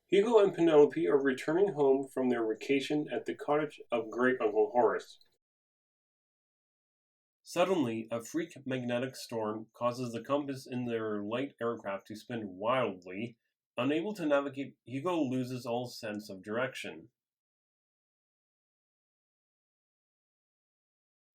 Hugo and Penelope are returning home from their vacation at the cottage of Great Uncle Horace. Suddenly, a freak magnetic storm causes the compass in their light aircraft to spin wildly. Unable to navigate, Hugo loses all sense of direction.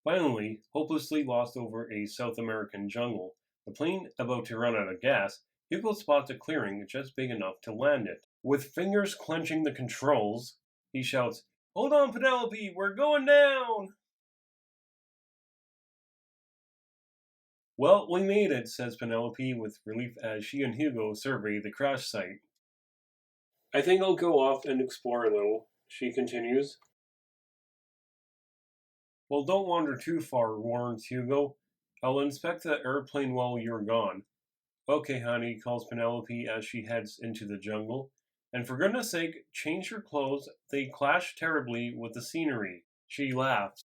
Finally, hopelessly lost over a South American jungle, the plane about to run out of gas, Hugo spots a clearing just big enough to land it. With fingers clenching the controls, he shouts, "Hold on, Penelope, we're going down!" "Well, we made it," says Penelope with relief as she and Hugo survey the crash site. "I think I'll go off and explore a little," she continues. "Well, don't wander too far," warns Hugo. "I'll inspect the airplane while you're gone." "Okay, honey," calls Penelope as she heads into the jungle. "And for goodness sake, change your clothes. They clash terribly with the scenery." She laughs.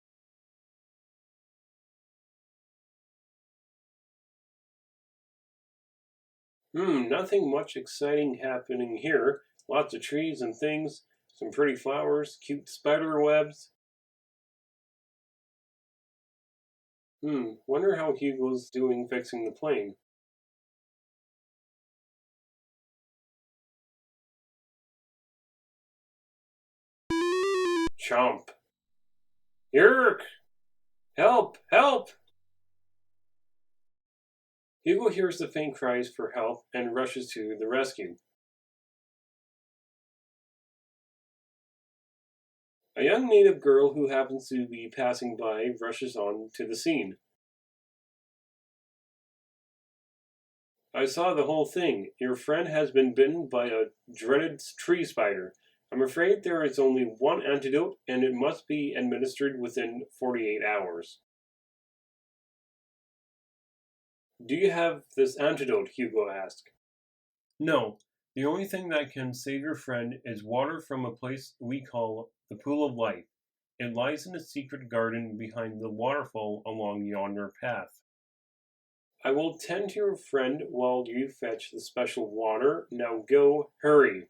Nothing much exciting happening here. Lots of trees and things, some pretty flowers, cute spider webs. Wonder how Hugo's doing fixing the plane. Chomp. Yerk! Help! Help! Hugo hears the faint cries for help and rushes to the rescue. A young native girl who happens to be passing by rushes on to the scene. "I saw the whole thing. Your friend has been bitten by a dreaded tree spider. I'm afraid there is only one antidote, and it must be administered within 48 hours. "Do you have this antidote?" Hugo asked. "No. The only thing that can save your friend is water from a place we call the Pool of Life. It lies in a secret garden behind the waterfall along yonder path. I will tend to your friend while you fetch the special water. Now go, hurry."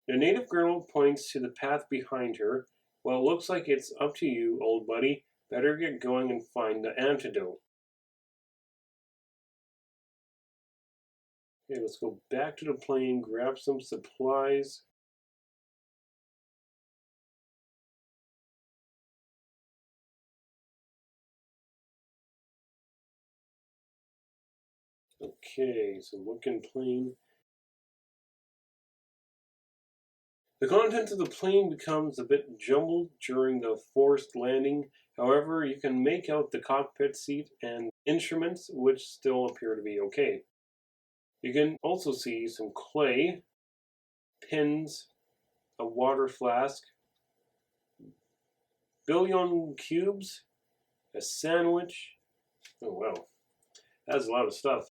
The native girl points to the path behind her. "Well, it looks like it's up to you, old buddy. Better get going and find the antidote." Okay, let's go back to the plane, grab some supplies. Okay, so looking plane. The contents of the plane becomes a bit jumbled during the forced landing. However, you can make out the cockpit seat and instruments, which still appear to be okay. You can also see some clay, pins, a water flask, bouillon cubes, a sandwich. Oh wow, that's a lot of stuff.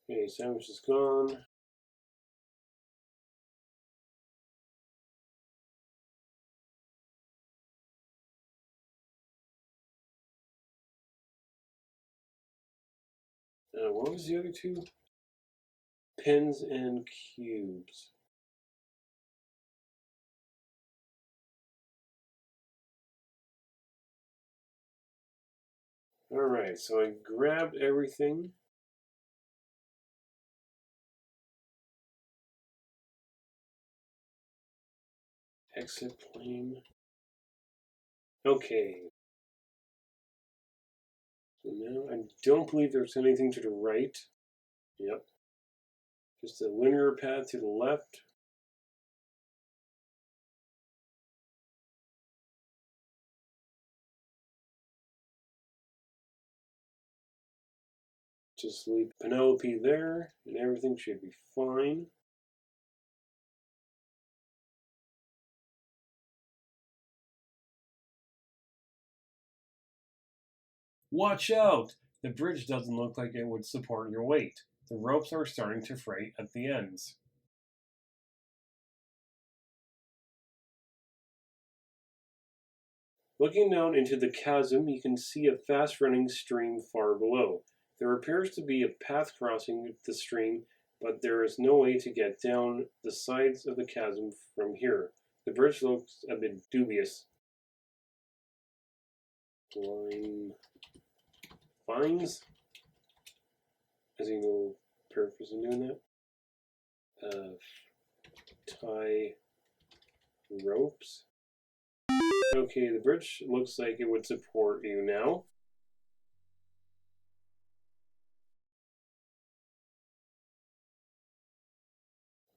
Okay, sandwich is gone. What was the other two? Pins and cubes. Alright, so I grabbed everything. Exit plane. Okay. So now I don't believe there's anything to the right. Yep. Just a linear path to the left. Just leave Penelope there, and everything should be fine. Watch out! The bridge doesn't look like it would support your weight. The ropes are starting to fray at the ends. Looking down into the chasm, you can see a fast-running stream far below. There appears to be a path crossing the stream, but there is no way to get down the sides of the chasm from here. The bridge looks a bit dubious. Line vines? Is he no purpose in doing that? Tie ropes. Okay, the bridge looks like it would support you now.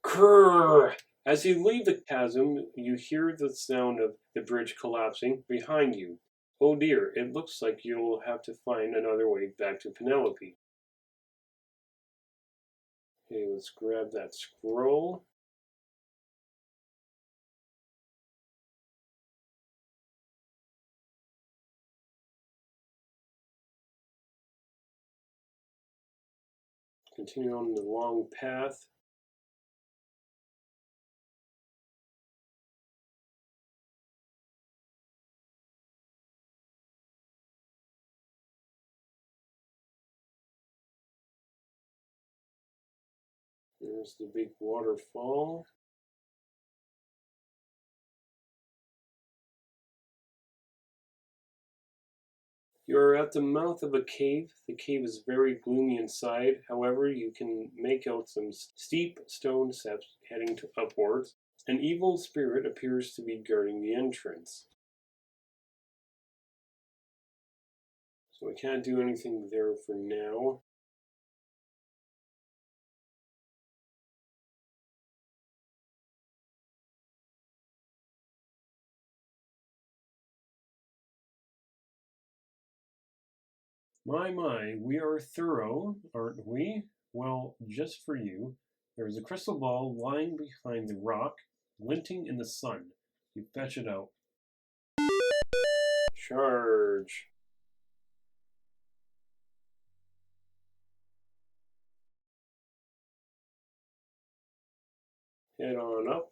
Grrr! As you leave the chasm, you hear the sound of the bridge collapsing behind you. Oh dear, it looks like you'll have to find another way back to Penelope. Okay, let's grab that scroll. Continue on the long path. There's the big waterfall. You're at the mouth of a cave. The cave is very gloomy inside. However, you can make out some steep stone steps heading upwards. An evil spirit appears to be guarding the entrance. So we can't do anything there for now. My, we are thorough, aren't we? Well, just for you. There's a crystal ball lying behind the rock, glinting in the sun. You fetch it out. Charge. Head on up.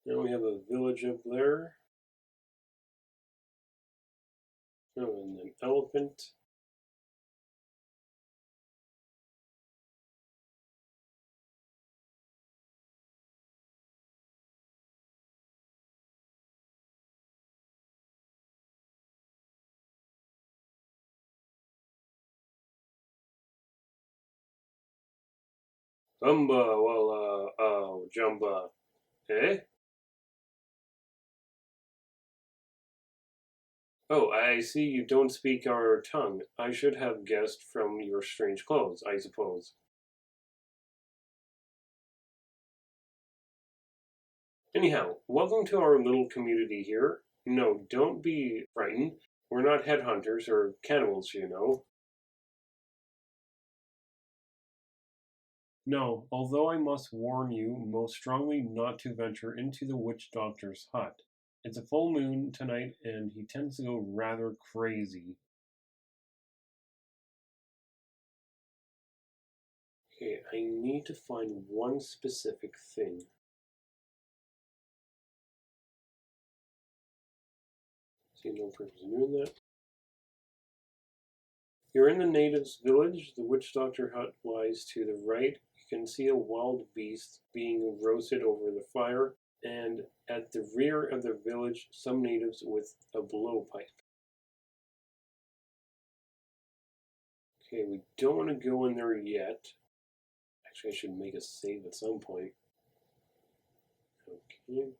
Now we have a village up there. Oh, and an elephant. Umba, walla, oh, jumba. Eh? Oh, I see you don't speak our tongue. I should have guessed from your strange clothes, I suppose. Anyhow, welcome to our little community here. No, don't be frightened. We're not headhunters or cannibals, you know. No, although I must warn you most strongly not to venture into the witch doctor's hut. It's a full moon tonight and he tends to go rather crazy. Okay, I need to find one specific thing. See no purpose in doing that. You're in the natives' village. The witch doctor hut lies to the right. You can see a wild beast being roasted over the fire, and at the rear of the village, some natives with a blowpipe. Okay, we don't want to go in there yet. Actually, I should make a save at some point. Okay.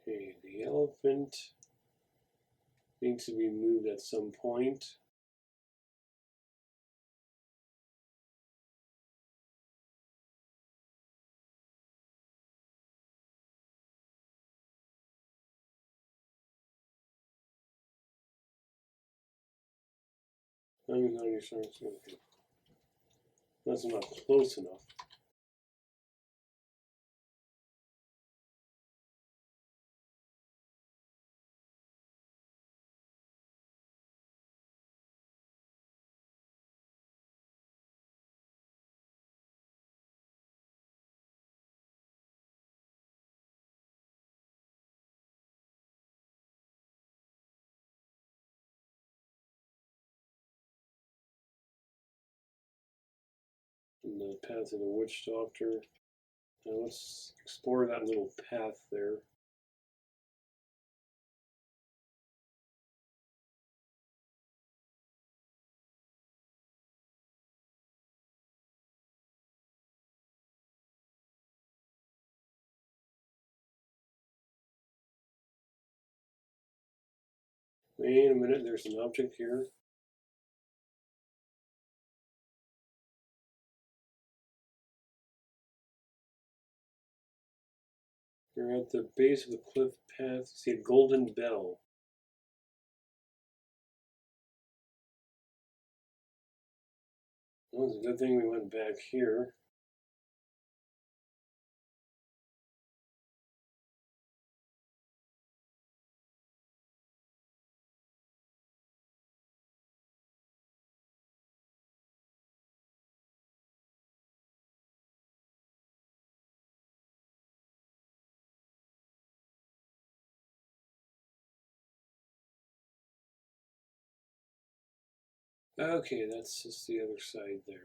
Okay, the elephant needs to be moved at some point. I'm not your song. Okay. That's not close enough. And the path of the witch doctor. Now let's explore that little path there. Wait a minute, there's an object here. You're at the base of the cliff path. See a golden bell. Well, it's a good thing we went back here. Okay, that's just the other side there.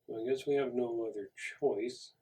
Well, I guess we have no other choice.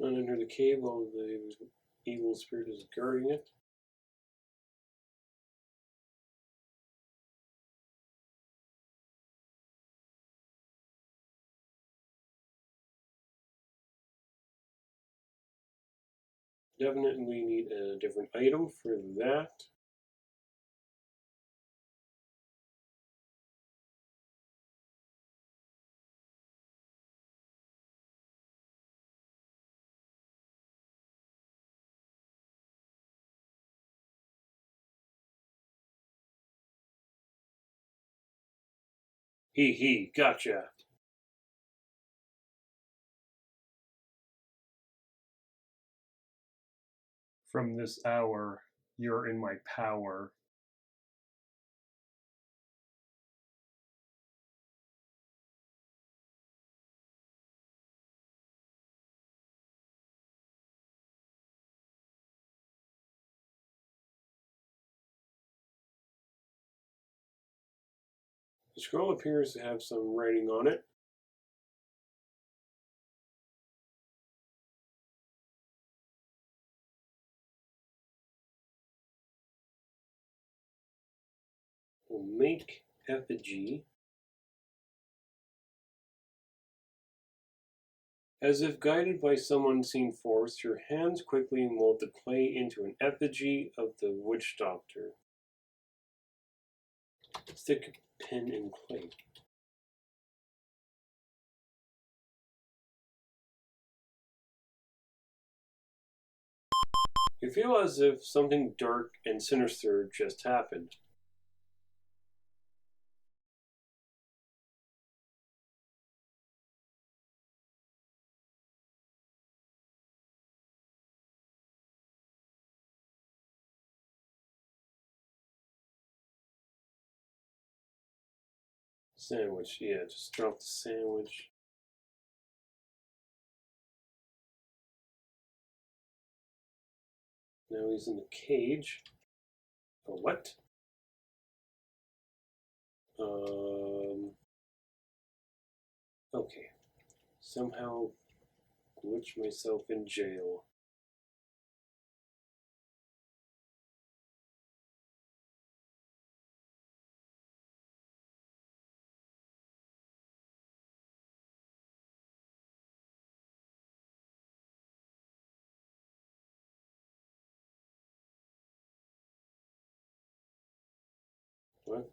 And enter the cave while the evil spirit is guarding it. Definitely need a different item for that. He, gotcha. From this hour, you're in my power. The scroll appears to have some writing on it. We'll make effigy. As if guided by some unseen force, your hands quickly mold the clay into an effigy of the witch doctor. Stick pen in clay. You feel as if something dark and sinister just happened. Sandwich, yeah, just drop the sandwich. Now he's in the cage. Oh, what? Okay. Somehow glitch myself in jail. What?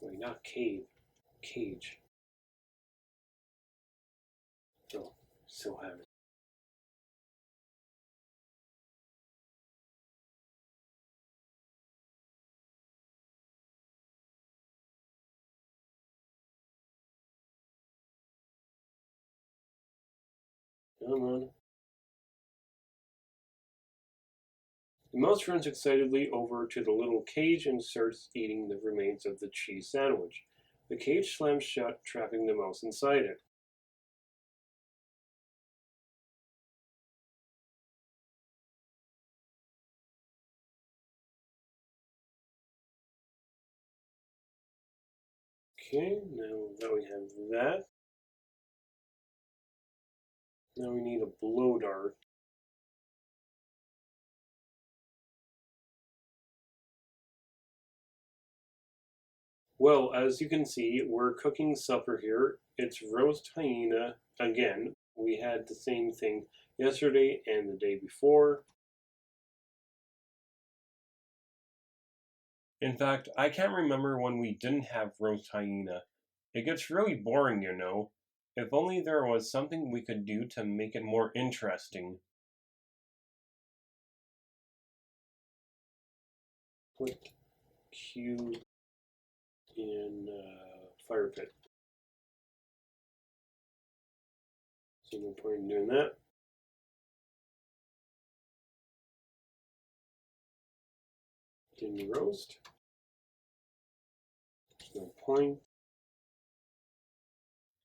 Wait, not cave. Cage. Oh, so happy. Come on. The mouse runs excitedly over to the little cage and starts eating the remains of the cheese sandwich. The cage slams shut, trapping the mouse inside it. Okay, now that we have that, now we need a blow dart. Well, as you can see, we're cooking supper here. It's roast hyena again. We had the same thing yesterday and the day before. In fact, I can't remember when we didn't have roast hyena. It gets really boring, you know. If only there was something we could do to make it more interesting. Put cube in fire pit. So no point in doing that. Didn't roast. There's no point.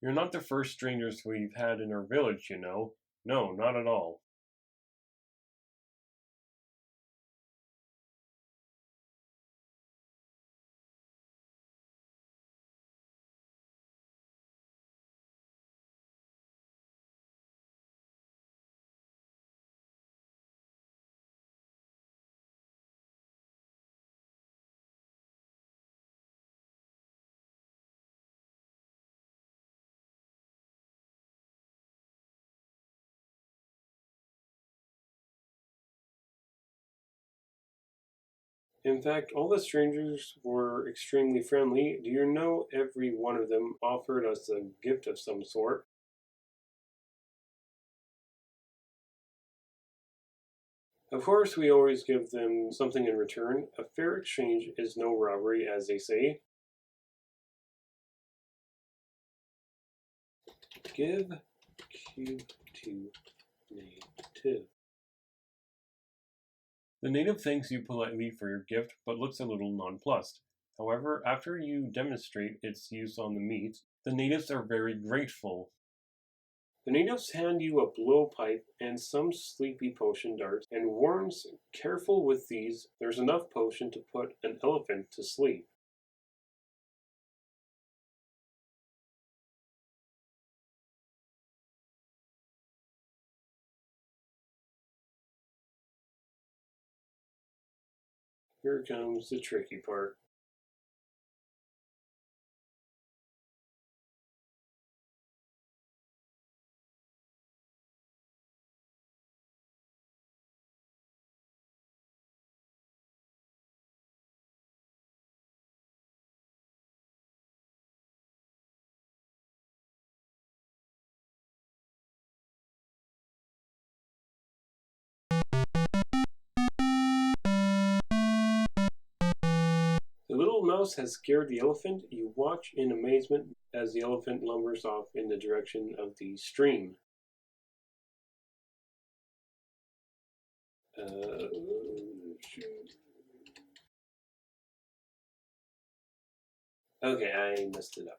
You're not the first strangers we've had in our village, you know. No, not at all. In fact, all the strangers were extremely friendly. Do you know every one of them offered us a gift of some sort? Of course, we always give them something in return. A fair exchange is no robbery, as they say. Give cube to native. The native thanks you politely for your gift, but looks a little nonplussed. However, after you demonstrate its use on the meat, the natives are very grateful. The natives hand you a blowpipe and some sleepy potion darts and worms. Careful with these, there's enough potion to put an elephant to sleep. Here comes the tricky part. little mouse has scared the elephant. You watch in amazement as the elephant lumbers off in the direction of the stream. Shoot. Okay, I messed it up.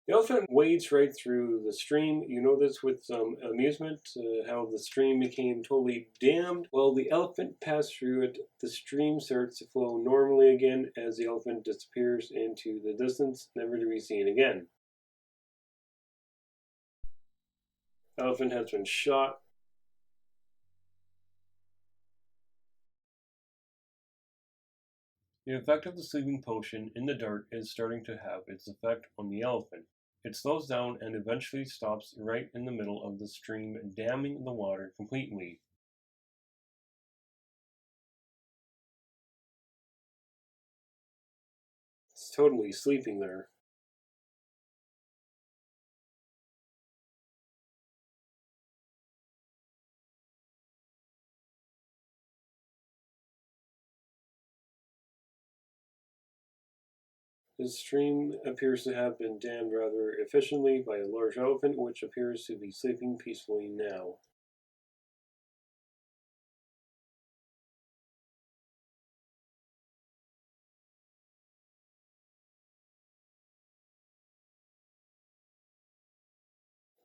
The elephant wades right through the stream. You know this with some amusement, how the stream became totally dammed. While the elephant passed through it, the stream starts to flow normally again as the elephant disappears into the distance, never to be seen again. The elephant has been shot. The effect of the sleeping potion in the dark is starting to have its effect on the elephant. It slows down and eventually stops right in the middle of the stream, damming the water completely. It's totally sleeping there. The stream appears to have been dammed rather efficiently by a large elephant, which appears to be sleeping peacefully now.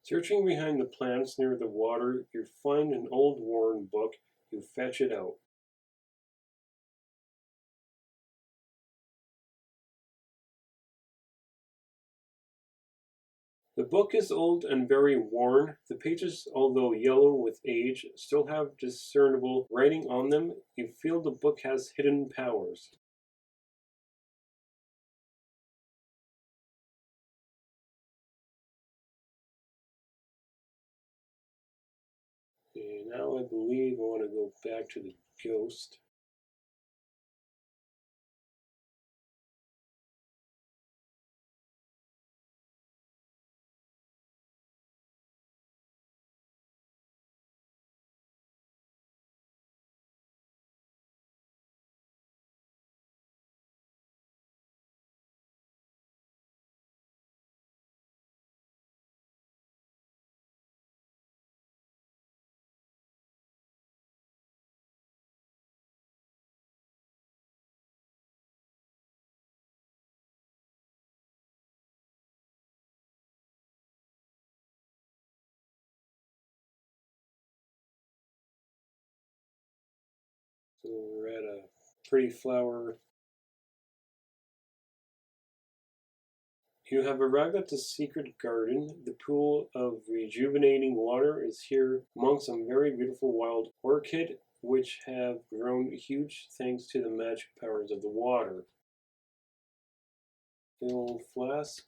Searching behind the plants near the water, you find an old worn book. You fetch it out. The book is old and very worn. The pages, although yellow with age, still have discernible writing on them. You feel the book has hidden powers. Okay, now I believe I want to go back to the ghost. So we're at a pretty flower. You have arrived at the secret garden. The pool of rejuvenating water is here among some very beautiful wild orchid, which have grown huge thanks to the magic powers of the water. Fill flask.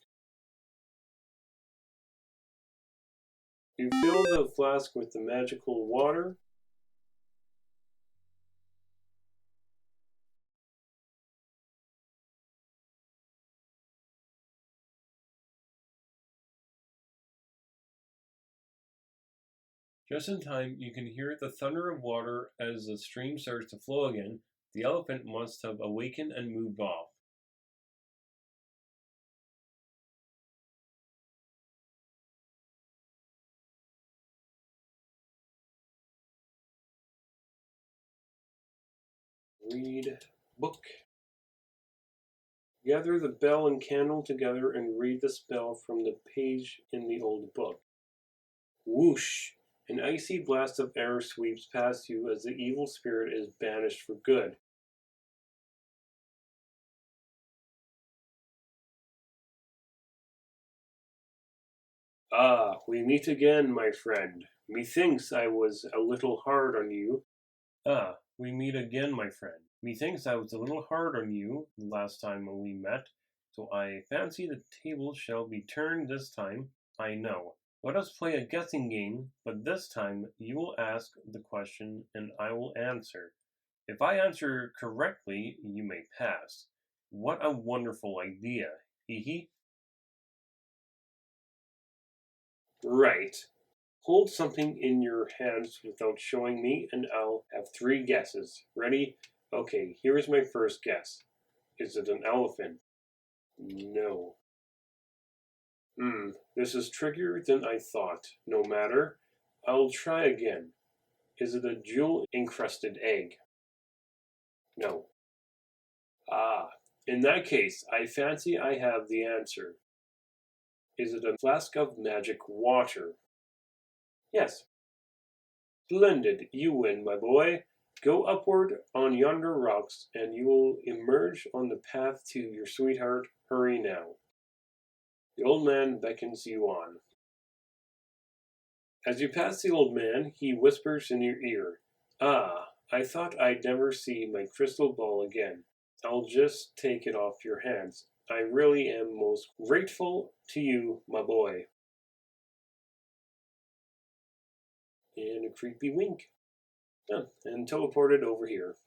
You fill the flask with the magical water. Just in time, you can hear the thunder of water as the stream starts to flow again. The elephant must have awakened and moved off. Read book. Gather the bell and candle together and read the spell from the page in the old book. Whoosh! An icy blast of air sweeps past you as the evil spirit is banished for good. Ah, we meet again, my friend. Methinks I was a little hard on you. Ah, we meet again, my friend. Methinks I was a little hard on you the last time when we met, so I fancy the tables shall be turned this time, I know. Let us play a guessing game, but this time you will ask the question and I will answer. If I answer correctly, you may pass. What a wonderful idea. Hee hee. Right. Hold something in your hands without showing me, and I'll have three guesses. Ready? Okay, here's my first guess. Is it an elephant? No. This is trickier than I thought. No matter. I'll try again. Is it a jewel-encrusted egg? No. Ah, in that case, I fancy I have the answer. Is it a flask of magic water? Yes. Splendid. You win, my boy. Go upward on yonder rocks, and you will emerge on the path to your sweetheart. Hurry now. The old man beckons you on. As you pass the old man, he whispers in your ear, "Ah, I thought I'd never see my crystal ball again. I'll just take it off your hands. I really am most grateful to you, my boy." And a creepy wink. And teleported over here.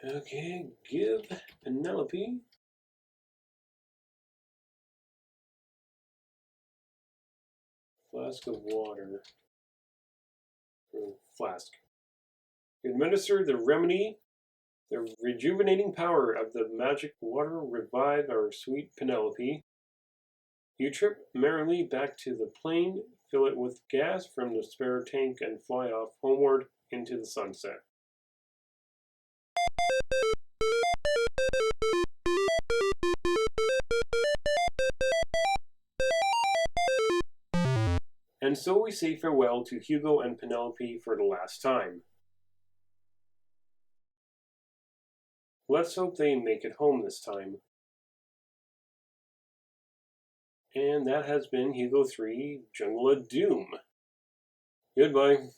Okay, give Penelope flask of water. Flask. Administer the remedy. The rejuvenating power of the magic water revive our sweet Penelope. You trip merrily back to the plane, fill it with gas from the spare tank, and fly off homeward into the sunset. And so we say farewell to Hugo and Penelope for the last time. Let's hope they make it home this time. And that has been Hugo 3 Jungle of Doom. Goodbye.